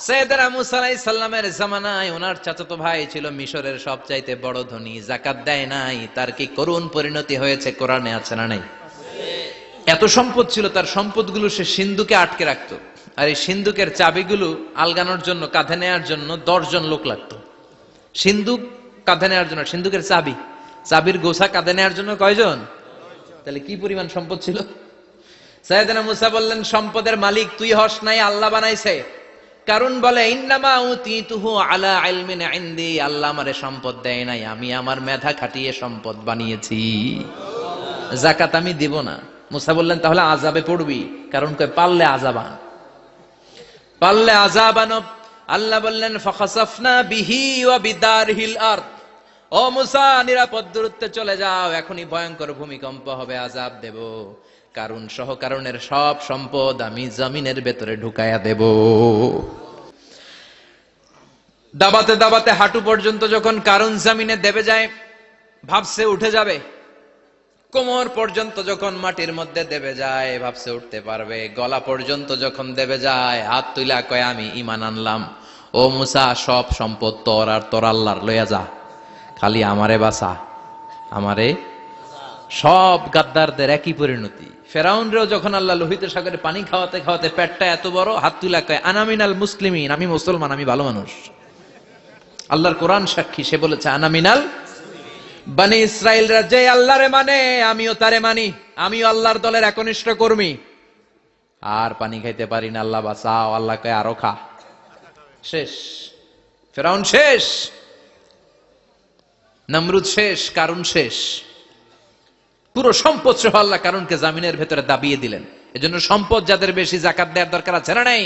সাইয়েদনা মুসা আলাইহিস সালামের জামানায় ওনার চাচাতো ভাই ছিল মিশরের সবচাইতে বড় ধনী, যাকাত দেয় নাই। তার কি করুণ পরিণতি হয়েছে কোরআনে আছে না নাই? এত সম্পদ ছিল, তার সম্পদগুলো সে সিন্ধুকে আটকে রাখতো। আর এই সিন্ধুকের চাবিগুলো আলগানোর জন্য, কাঁধে নেওয়ার জন্য 10 জন লোক লাগতো। সিন্ধুক কাঁধে নেওয়ার জন্য, সিন্ধুকের চাবির গোছা কাঁধে নেওয়ার জন্য কয়জন? তাহলে কি পরিমাণ সম্পদ ছিল। সাইয়েদনা মুসা বললেন, সম্পদের মালিক তুই হস নাই, আল্লাহ বানাইছে। কারণ বলে, ইন্নামা উতিতুহু আলা ইলমিন ইনদি, আল্লাহ আমারে সম্পদ দেয় নাই, আমি আমার মেধা খাটিয়ে সম্পদ বানিয়েছি। যাকাত আমি দিব না। মুসা বললেন, তাহলে আযাবে পড়বি। কারণ কয়, পারলে আযাবান, পারলে আযাবান। আল্লাহ বললেন, ফাখাসাফনা বিহি ওয়া বিদারহিল আরদ, ও মুসা নিরাপদ দূরত্বে চলে যাও, এখনই ভয়ঙ্কর ভূমিকম্প হবে, আযাব দেব। কারণ সহ কারণের সব সম্পদ আমি জমিনের ভেতরে ঢুকায়া দেব। দাবাতে দাবাতে হাঁটু পর্যন্ত যখন কারণ জমিনে দেবে যায়, ভাবছে উঠে যাবে। কোমর পর্যন্ত যখন মাটির মধ্যে দেবে যায়, ভাবছে উঠতে পারবে। গলা পর্যন্ত যখন দেবে যায়, হাত তুইলা কয়, আমি ঈমান আনলাম। ও মুসা, সব সম্পদ তোর আর তোর আল্লাহর, লইয়া যা, খালি আমারে বাঁচা, আমারে। সব গাদ্দারদের একই পরিণতি। ফেরাউনরেও যখন আল্লাহ লোহিত সাগরে পানি খাওয়াতে খাওয়াতে পেটটা এত বড়, হাত তুলা কয়, আনা মিনাল মুসলিমিন, আমি মুসলমান, আমি ভালো মানুষ। আল্লাহর কোরআন সাক্ষী, সে বলেছে আনা মিনাল বনি ইসরাইলরা যে আল্লাহরে মানে, আমিও তারে মানি, আমিও আল্লাহর দলের একনিষ্ঠ কর্মী। আর পানি খাইতে পারি না, আল্লাহ বাঁচাও। আল্লাহ কয়, আরো খা। শেষ, ফেরাউন শেষ, নমরুদ শেষ, কারুন শেষ। পুরো সম্পদ সহ আল্লাহ কারুনকে জামিনের ভেতরে দাবিয়ে দিলেন। এজন্য সম্পদ যাদের বেশি, যাকাত দেওয়ার দরকার আছে না নাই?